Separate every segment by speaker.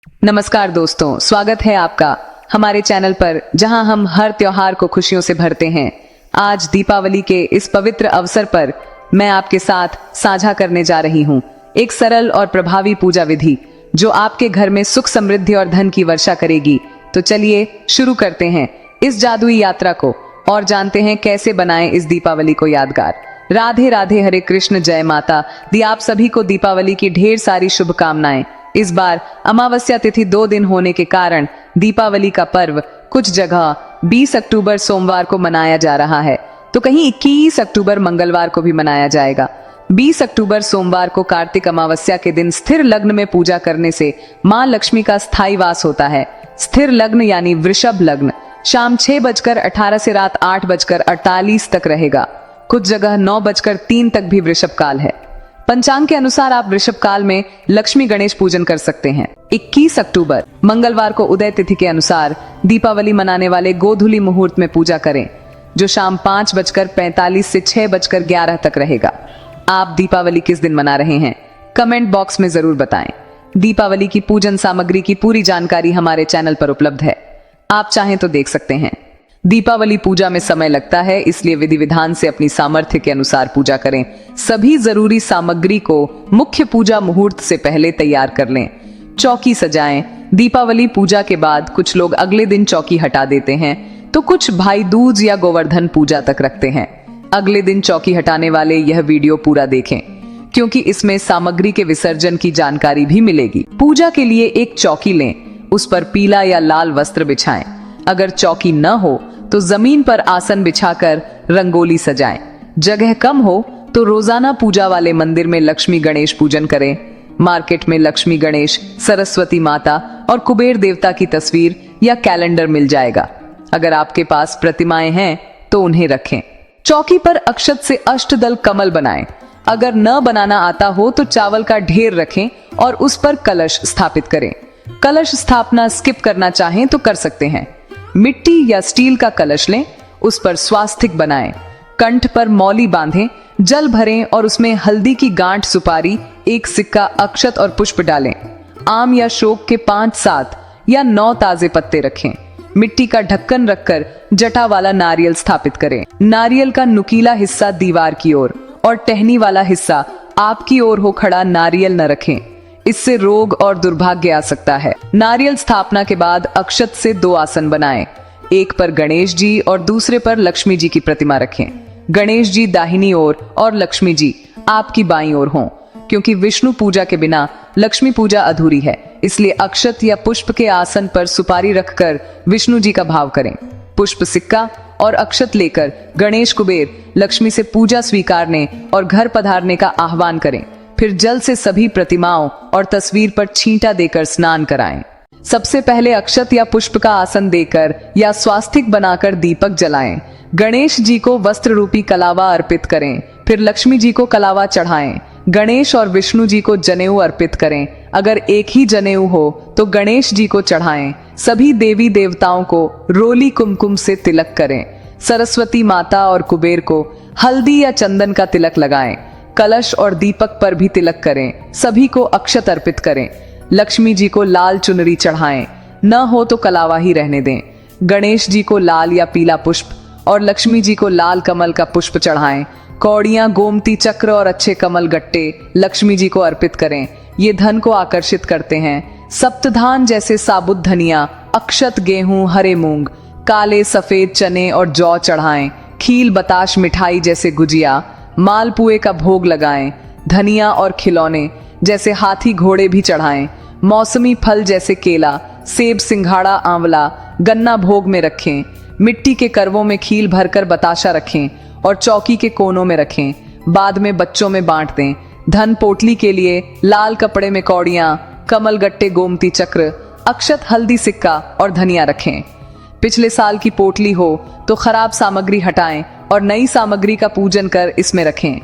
Speaker 1: नमस्कार दोस्तों, स्वागत है आपका हमारे चैनल पर जहां हम हर त्योहार को खुशियों से भरते हैं। आज दीपावली के इस पवित्र अवसर पर मैं आपके साथ साझा करने जा रही हूं एक सरल और प्रभावी पूजा विधि जो आपके घर में सुख, समृद्धि और धन की वर्षा करेगी। तो चलिए शुरू करते हैं इस जादुई यात्रा को और जानते हैं कैसे बनाएं इस दीपावली को यादगार। राधे राधे, हरे कृष्ण, जय माता दी। आप सभी को दीपावली की ढेर सारी शुभकामनाएं। इस बार अमावस्या तिथि 2 दिन होने के कारण दीपावली का पर्व कुछ जगह 20 अक्टूबर सोमवार को मनाया जा रहा है, तो कहीं 21 अक्टूबर मंगलवार को भी मनाया जाएगा। 20 अक्टूबर सोमवार को कार्तिक अमावस्या के दिन स्थिर लग्न में पूजा करने से मां लक्ष्मी का स्थायी वास होता है। स्थिर लग्न यानी वृषभ लग्न शाम 6:18 से रात 8:48 तक रहेगा। कुछ जगह 9:03 तक भी वृषभ काल है। पंचांग के अनुसार आप वृषभ काल में लक्ष्मी गणेश पूजन कर सकते हैं। 21 अक्टूबर मंगलवार को उदय तिथि के अनुसार दीपावली मनाने वाले गोधूली मुहूर्त में पूजा करें, जो शाम 5:45 से 6:11 तक रहेगा। आप दीपावली किस दिन मना रहे हैं, कमेंट बॉक्स में जरूर बताएं। दीपावली की पूजन सामग्री की पूरी जानकारी हमारे चैनल पर उपलब्ध है, आप चाहें तो देख सकते हैं। दीपावली पूजा में समय लगता है, इसलिए विधि विधान से अपनी सामर्थ्य के अनुसार पूजा करें। सभी जरूरी सामग्री को मुख्य पूजा मुहूर्त से पहले तैयार कर लें। चौकी सजाएं। दीपावली पूजा के बाद कुछ लोग अगले दिन चौकी हटा देते हैं, तो कुछ भाई दूज या गोवर्धन पूजा तक रखते हैं। अगले दिन चौकी हटाने वाले यह वीडियो पूरा देखें, क्योंकि इसमें सामग्री के विसर्जन की जानकारी भी मिलेगी। पूजा के लिए एक चौकी लें, उस पर पीला या लाल वस्त्र बिछाएं। अगर चौकी न हो तो जमीन पर आसन बिछाकर रंगोली सजाएं। जगह कम हो तो रोजाना पूजा वाले मंदिर में लक्ष्मी गणेश पूजन करें। मार्केट में लक्ष्मी गणेश, सरस्वती माता और कुबेर देवता की तस्वीर या कैलेंडर मिल जाएगा। अगर आपके पास प्रतिमाएं हैं तो उन्हें रखें। चौकी पर अक्षत से अष्टदल कमल बनाएं। अगर न बनाना आता हो तो चावल का ढेर रखें और उस पर कलश स्थापित करें। कलश स्थापना स्किप करना चाहें तो कर सकते हैं। मिट्टी या स्टील का कलश लें, उस पर स्वास्तिक बनाएं। कंठ पर मौली बांधें, जल भरें और उसमें हल्दी की गांठ, सुपारी, एक सिक्का, अक्षत और पुष्प डालें। आम या शोक के 5, 7 या 9 ताजे पत्ते रखें। मिट्टी का ढक्कन रखकर जटा वाला नारियल स्थापित करें। नारियल का नुकीला हिस्सा दीवार की ओर और टहनी वाला हिस्सा आपकी ओर हो खड़ा नारियल न रखें, इससे रोग और दुर्भाग्य आ सकता है। नारियल स्थापना के बाद अक्षत से 2 आसन बनाएं। एक पर गणेश जी और दूसरे पर लक्ष्मी जी की प्रतिमा रखें। गणेश जी दाहिनी ओर और लक्ष्मी जी आपकी बाईं ओर हों, क्योंकि विष्णु पूजा के बिना लक्ष्मी पूजा अधूरी है। इसलिए अक्षत या पुष्प के आसन पर सुपारी रखकर विष्णु जी का भाव करें। पुष्प, सिक्का और अक्षत लेकर गणेश, कुबेर, लक्ष्मी से पूजा स्वीकारने और घर पधारने का आह्वान करें। फिर जल से सभी प्रतिमाओं और तस्वीर पर छींटा देकर स्नान कराएं। सबसे पहले अक्षत या पुष्प का आसन देकर या स्वास्तिक बनाकर दीपक जलाएं। गणेश जी को वस्त्र रूपी कलावा अर्पित करें। फिर लक्ष्मी जी को कलावा चढ़ाएं। गणेश और विष्णु जी को जनेऊ अर्पित करें। अगर एक ही जनेऊ हो तो गणेश जी को चढ़ाएं। सभी देवी देवताओं को रोली कुमकुम से तिलक करें। सरस्वती माता और कुबेर को हल्दी या चंदन का तिलक लगाएं। कलश और दीपक पर भी तिलक करें। सभी को अक्षत अर्पित करें। लक्ष्मी जी को लाल चुनरी चढ़ाएं, न हो तो कलावा ही रहने दें। गणेश जी को लाल या पीला पुष्प और लक्ष्मी जी को लाल कमल का पुष्प चढ़ाएं। कौड़ियां, गोमती चक्र और अच्छे कमल गट्टे लक्ष्मी जी को अर्पित करें। ये धन को आकर्षित करते हैं। सप्तधान जैसे साबुत धनिया, अक्षत, गेहूं, हरे मूंग, काले, सफेद चने और जौ चढ़ाएं। खील, बताश, मिठाई जैसे गुजिया, मालपुए का भोग लगाएं। धनिया और खिलौने जैसे हाथी, घोड़े भी चढ़ाएं। मौसमी फल जैसे केला, सेब, सिंघाड़ा, आंवला, गन्ना भोग में रखें। मिट्टी के करवों में खील भरकर बताशा रखें और चौकी के कोनों में रखें। बाद में बच्चों में बांट दें। धन पोटली के लिए लाल कपड़े में कौड़ियां, कमल गट्टे, गोमती चक्र, अक्षत, हल्दी, सिक्का और धनिया रखें। पिछले साल की पोटली हो तो खराब सामग्री हटाएं और नई सामग्री का पूजन कर इसमें रखें।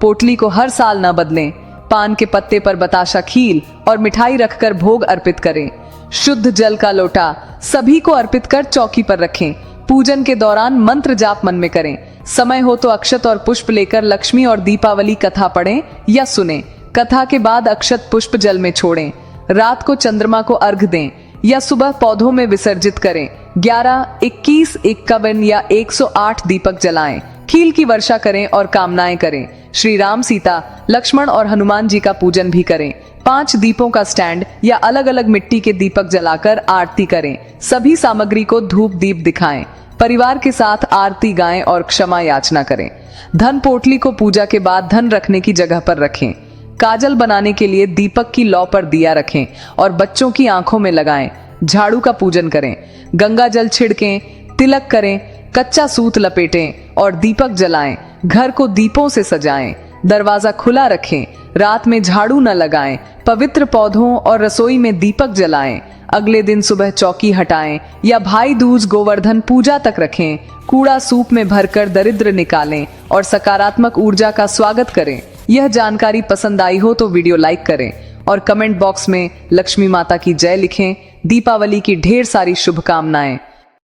Speaker 1: पोटली को हर साल न बदलें। पान के पत्ते पर बताशा, खील और मिठाई रखकर भोग अर्पित करें। शुद्ध जल का लोटा सभी को अर्पित कर चौकी पर रखें। पूजन के दौरान मंत्र जाप मन में करें। समय हो तो अक्षत और पुष्प लेकर लक्ष्मी और दीपावली कथा पढ़ें या सुनें। कथा के बाद अक्षत पुष्प जल में छोड़ें। रात को चंद्रमा को अर्घ दें या सुबह पौधों में विसर्जित करें। 11, 21, 51 या 108 दीपक जलाएं। खील की वर्षा करें और कामनाएं करें। श्री राम, सीता, लक्ष्मण और हनुमान जी का पूजन भी करें। 5 दीपों का स्टैंड या अलग अलग मिट्टी के दीपक जलाकर आरती करें। सभी सामग्री को धूप दीप दिखाएं। परिवार के साथ आरती गाएं और क्षमा याचना करें। धन पोटली को पूजा के बाद धन रखने की जगह पर रखें। काजल बनाने के लिए दीपक की लौ पर दिया रखें और बच्चों की आंखों में लगाएं। झाड़ू का पूजन करें। गंगा जल छिड़कें, तिलक करें, कच्चा सूत लपेटें और दीपक जलाएं। घर को दीपों से सजाएं। दरवाजा खुला रखें। रात में झाड़ू न लगाएं। पवित्र पौधों और रसोई में दीपक जलाएं। अगले दिन सुबह चौकी हटाएं या भाई दूज गोवर्धन पूजा तक रखें। कूड़ा सूप में भरकर दरिद्र निकालें और सकारात्मक ऊर्जा का स्वागत करें। यह जानकारी पसंद आई हो तो वीडियो लाइक करें और कमेंट बॉक्स में लक्ष्मी माता की जय लिखें। दीपावली की ढेर सारी शुभकामनाएं।